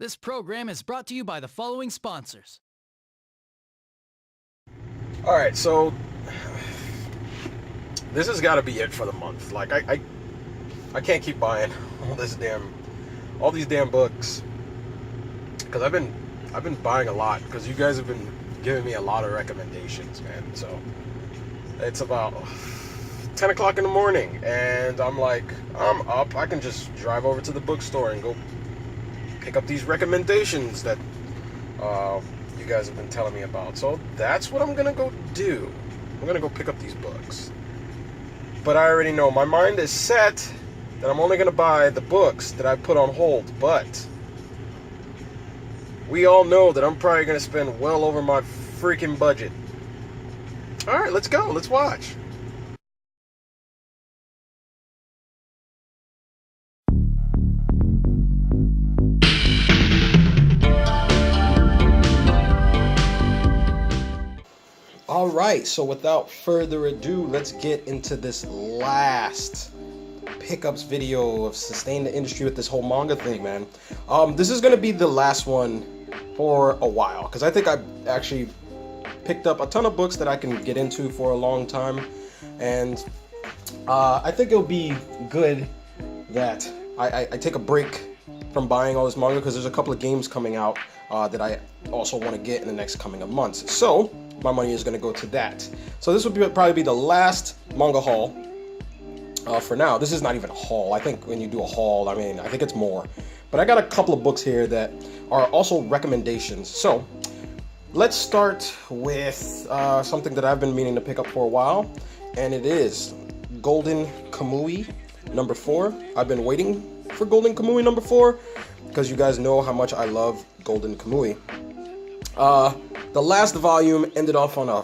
This program is brought to you by the following sponsors. Alright, so this has got to be it for the month. Like, I can't keep buying all these damn books, because I've been buying a lot, because you guys have been giving me a lot of recommendations, man. So it's about 10 o'clock in the morning, and I'm like, I'm up. I can just drive over to the bookstore and go pick up these recommendations that you guys have been telling me about. So that's what I'm gonna go do. I'm gonna go pick up these books. But I already know my mind is set that I'm only gonna buy the books that I put on hold. But we all know that I'm probably gonna spend well over my freaking budget. Alright, let's go. Let's watch. Alright, so without further ado, let's get into this last pickups video of sustaining the industry with this whole manga thing, man. This is going to be the last one for a while, because I think I've actually picked up a ton of books that I can get into for a long time, and I think it'll be good that I take a break from buying all this manga, because there's a couple of games coming out that I also want to get in the next coming of months. So my money is going to go to that. So this would probably be the last manga haul for now. This is not even a haul. I think when you do a haul, I think it's more. But I got a couple of books here that are also recommendations. So let's start with something that I've been meaning to pick up for a while, and it is Golden Kamui number 4. I've been waiting for Golden Kamui number 4 because you guys know how much I love Golden Kamui. The last volume ended off on a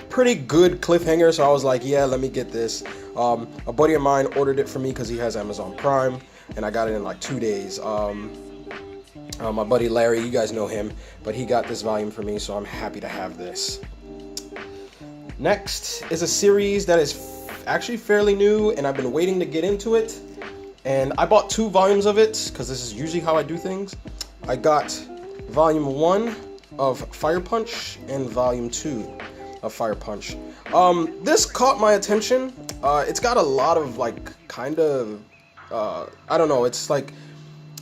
pretty good cliffhanger, so I was like, yeah, let me get this. A buddy of mine ordered it for me because he has Amazon Prime, and I got it in like 2 days. My buddy Larry, you guys know him, but he got this volume for me, so I'm happy to have this. Next is a series that is actually fairly new, and I've been waiting to get into it. And I bought 2 volumes of it, because this is usually how I do things. I got volume 1 of Fire Punch and volume 2 of Fire Punch. This caught my attention. It's got a lot of like kind of I don't know, it's like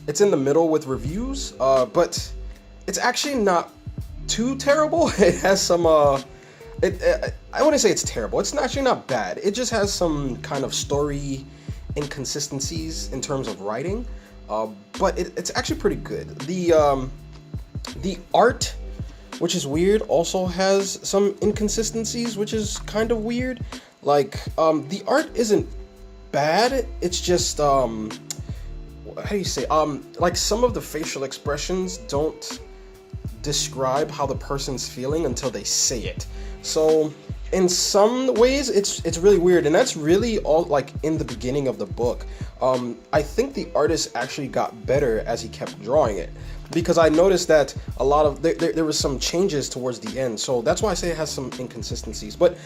it's in the middle with reviews, but it's actually not too terrible. It has some I wouldn't say it's terrible. It's actually not bad. It just has some kind of story inconsistencies in terms of writing, but it's actually pretty good. The art, which is weird, also has some inconsistencies, which is kind of weird. Like, the art isn't bad, it's just, how do you say, like some of the facial expressions don't describe how the person's feeling until they say it. So, in some ways, it's really weird, and that's really all, like, in the beginning of the book. I think the artist actually got better as he kept drawing it, because I noticed that a lot of there was some changes towards the end, so that's why I say it has some inconsistencies. But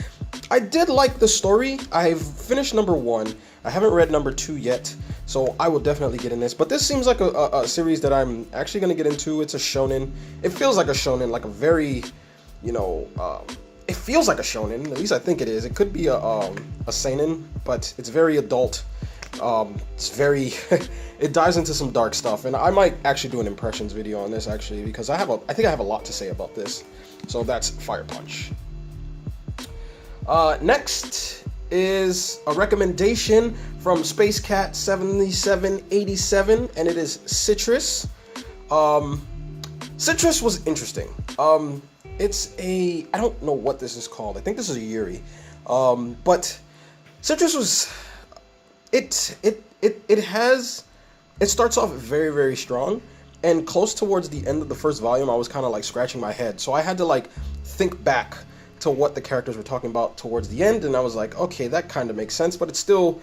I did like the story. I've finished number 1. I haven't read number 2 yet, so I will definitely get in this. But this seems like a series that I'm actually going to get into. It's a shonen. It feels like a shonen, like a very, you know, it feels like a shonen. At least I think it is. It could be a seinen, but it's very adult. It's very it dives into some dark stuff, and I might actually do an impressions video on this, actually, because I think I have a lot to say about this. So that's Fire Punch. Next is a recommendation from Space Cat 7787, and it is Citrus. Citrus was interesting. It's I don't know what this is called. I think this is a Yuri. But Citrus was it starts off very, very strong, and close towards the end of the first volume I was kind of like scratching my head, so I had to like think back to what the characters were talking about towards the end, and I was like, okay, that kind of makes sense, but it's still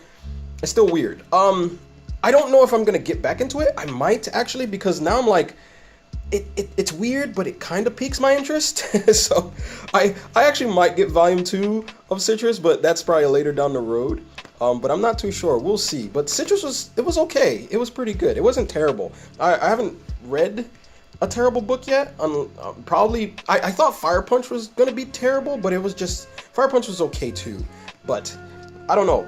weird. I don't know if I'm gonna get back into it. I might, actually, because now I'm like, it's weird, but it kind of piques my interest. So I actually might get volume 2 of Citrus, but that's probably later down the road. But I'm not too sure. We'll see. But Citrus was okay. It was pretty good. It wasn't terrible. I haven't read a terrible book yet. Probably, I thought Fire Punch was gonna be terrible, but it was just, Fire Punch was okay too. But I don't know.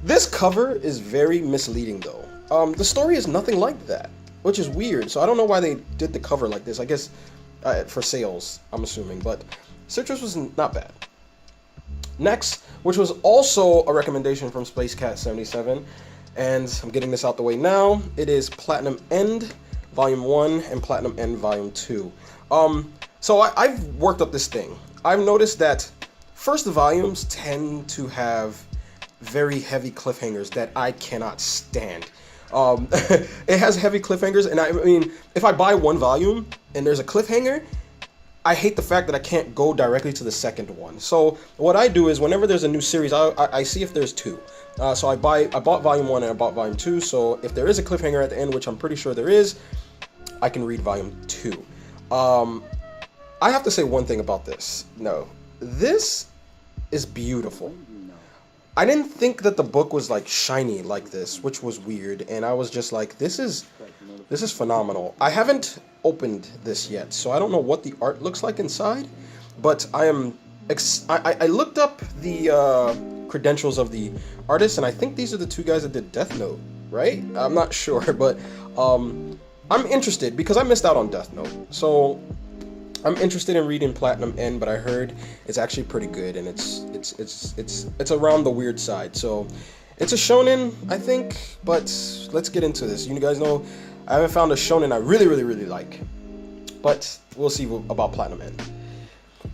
This cover is very misleading though. The story is nothing like that, which is weird. So I don't know why they did the cover like this. I guess for sales, I'm assuming. But Citrus was not bad. Next, which was also a recommendation from SpaceCat77, and I'm getting this out the way now. It is Platinum End Volume 1 and Platinum End Volume 2. So I've worked up this thing. I've noticed that first volumes tend to have very heavy cliffhangers that I cannot stand. It has heavy cliffhangers, and I mean, if I buy one volume and there's a cliffhanger, I hate the fact that I can't go directly to the second one. So what I do is whenever there's a new series, I see if there's two. So I bought Volume 1 and I bought Volume 2, so if there is a cliffhanger at the end, which I'm pretty sure there is, I can read Volume 2. I have to say one thing about this. No, this is beautiful. I didn't think that the book was like shiny like this, which was weird, and I was just like, this is phenomenal. I haven't opened this yet, so I don't know what the art looks like inside, but I looked up the credentials of the artists, and I think these are the two guys that did Death Note, right? I'm not sure, but I'm interested because I missed out on Death Note, so I'm interested in reading Platinum End, but I heard it's actually pretty good, and it's around the weird side. So it's a shonen, I think, but let's get into this. You guys know I haven't found a shonen I really like, but we'll see about Platinum End.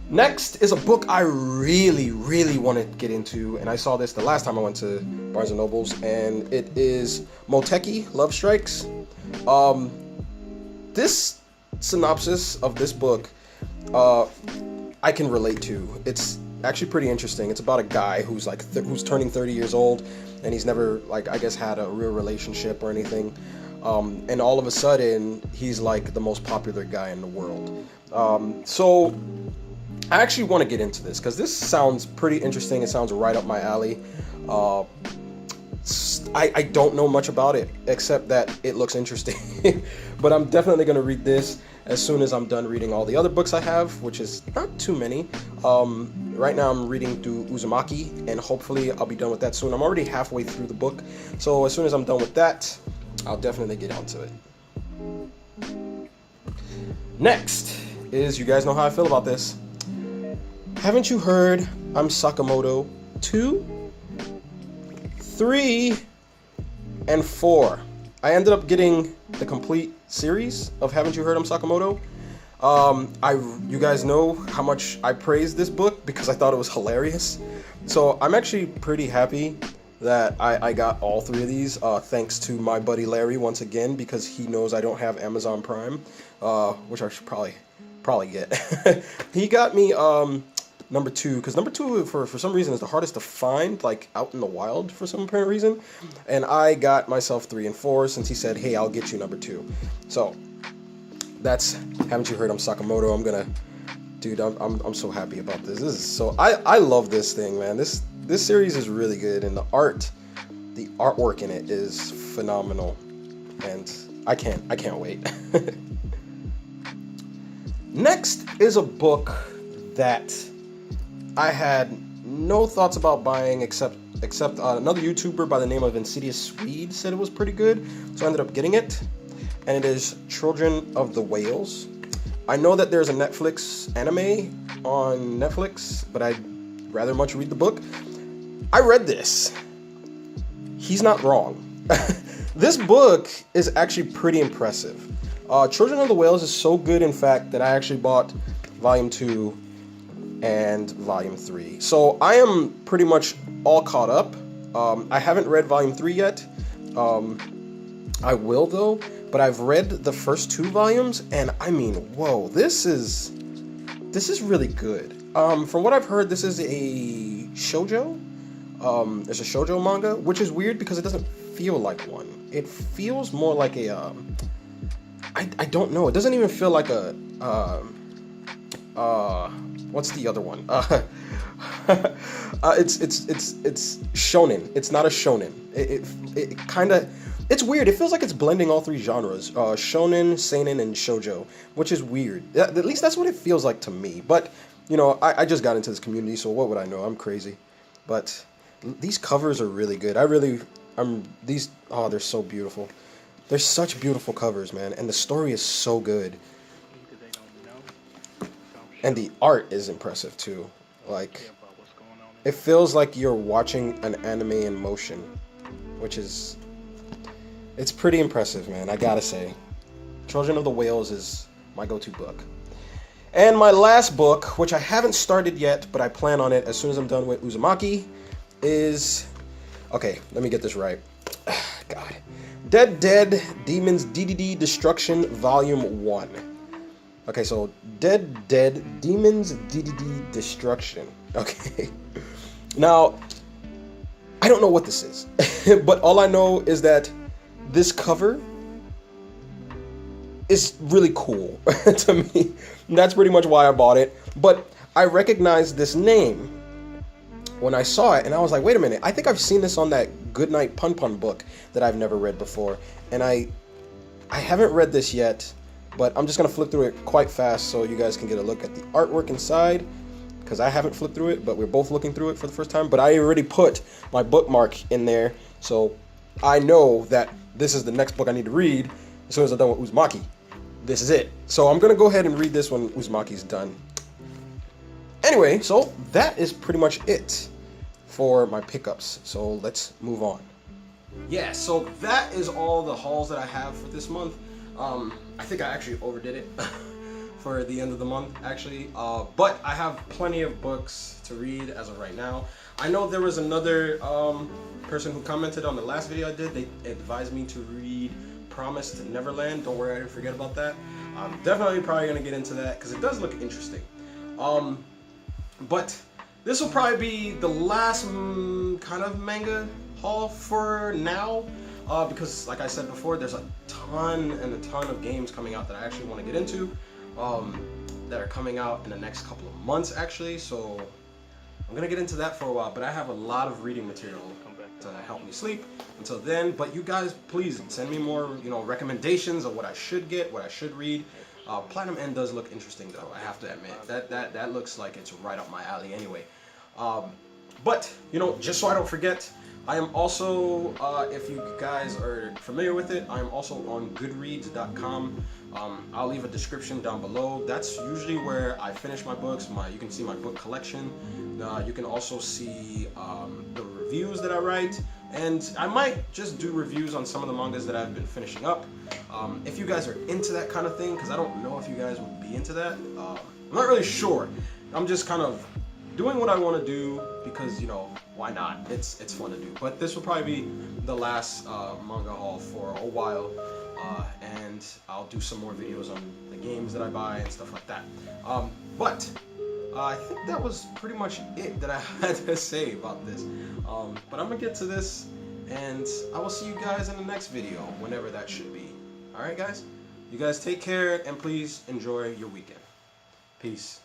Next is a book I really want to get into, and I saw this the last time I went to Barnes & Noble's, and it is Multikey Love Strikes. This synopsis of this book I can relate to. It's actually pretty interesting. It's about a guy who's like who's turning 30 years old, and he's never, like, I guess, had a real relationship or anything, and all of a sudden he's like the most popular guy in the world. So I actually want to get into this because this sounds pretty interesting. It sounds right up my alley. I don't know much about it except that it looks interesting, but I'm definitely going to read this as soon as I'm done reading all the other books I have, which is not too many. Right now I'm reading through Uzumaki, and hopefully I'll be done with that soon. I'm already halfway through the book, so as soon as I'm done with that, I'll definitely get onto it. Next is, you guys know how I feel about this. Haven't you heard I'm Sakamoto 2, 3, and 4? I ended up getting the complete series of Haven't You Heard I'm Sakamoto. You guys know how much I praised this book because I thought it was hilarious. So I'm actually pretty happy that I got all three of these, thanks to my buddy Larry once again, because he knows I don't have Amazon Prime, which I should probably get. He got me number 2, because number 2 for some reason is the hardest to find, like out in the wild for some apparent reason, and I got myself 3 and 4 since he said, hey, I'll get you number 2. So that's Haven't You Heard I'm Sakamoto. I'm so happy about this. This is so, I love this thing, man. This series is really good, and the artwork in it is phenomenal, and I can't wait. Next is a book that I had no thoughts about buying except another YouTuber by the name of Insidious Swede said it was pretty good, so I ended up getting it, and it is Children of the Whales. I know that there's a Netflix anime on Netflix, but I'd rather much read the book. I read this. He's not wrong. This book is actually pretty impressive. Children of the Whales is so good, in fact, that I actually bought Volume 2 and Volume 3. So I am pretty much all caught up. I haven't read Volume 3 yet. I will, though, but I've read the first 2 volumes, and I mean, whoa, this is really good. From what I've heard, this is a shoujo. It's a shoujo manga, which is weird because it doesn't feel like one. It feels more like a, I don't know. It doesn't even feel like a, what's the other one? It's shonen. It's not a shonen. It kind of, it's weird. It feels like it's blending all three genres, shonen, seinen, and shoujo, which is weird. At least that's what it feels like to me. But you know, I just got into this community, so what would I know? I'm crazy. But these covers are really good. They're so beautiful. They're such beautiful covers, man, and the story is so good. And the art is impressive too. Like, it feels like you're watching an anime in motion, which is, it's pretty impressive, man. I gotta say, Children of the Whales is my go-to book. And my last book, which I haven't started yet, but I plan on it as soon as I'm done with Uzumaki, is, okay, let me get this right. God. Dead Demons DDD Destruction Volume 1. Okay, so Dead Demons DDD Destruction. Okay. Now, I don't know what this is, but all I know is that this cover is really cool to me. And that's pretty much why I bought it. But I recognized this name when I saw it, and I was like, wait a minute, I think I've seen this on that Goodnight Pun Pun book that I've never read before. And I haven't read this yet, but I'm just going to flip through it quite fast so you guys can get a look at the artwork inside, because I haven't flipped through it, but we're both looking through it for the first time. But I already put my bookmark in there, so I know that this is the next book I need to read as soon as I'm done with Uzumaki. This is it. So I'm going to go ahead and read this when Uzumaki's done. Anyway, so that is pretty much it for my pickups. So let's move on. Yeah, so that is all the hauls that I have for this month. I think I actually overdid it for the end of the month, actually. But I have plenty of books to read as of right now. I know there was another person who commented on the last video I did. They advised me to read Promised Neverland. Don't worry, I didn't forget about that. I'm definitely probably going to get into that because it does look interesting. But this will probably be the last kind of manga haul for now, because like I said before, there's a ton of games coming out that I actually want to get into, that are coming out in the next couple of months actually, so I'm gonna get into that for a while. But I have a lot of reading material to help me sleep until then. But you guys, please send me more, you know, recommendations of what I should get, what I should read. Platinum End does look interesting though, I have to admit. That looks like it's right up my alley anyway. But, you know, just so I don't forget, I am also, if you guys are familiar with it, I am also on goodreads.com. I'll leave a description down below. That's usually where I finish my books. You can see my book collection. You can also see the reviews that I write. And I might just do reviews on some of the mangas that I've been finishing up. If you guys are into that kind of thing, because I don't know if you guys would be into that. I'm not really sure. I'm just kind of doing what I want to do because, you know, why not? It's fun to do. But this will probably be the last manga haul for a while, and I'll do some more videos on the games that I buy and stuff like that. But I think that was pretty much it that I had to say about this. But I'm gonna get to this, and I will see you guys in the next video, whenever that should be. All right, guys. You guys take care, and please enjoy your weekend. Peace.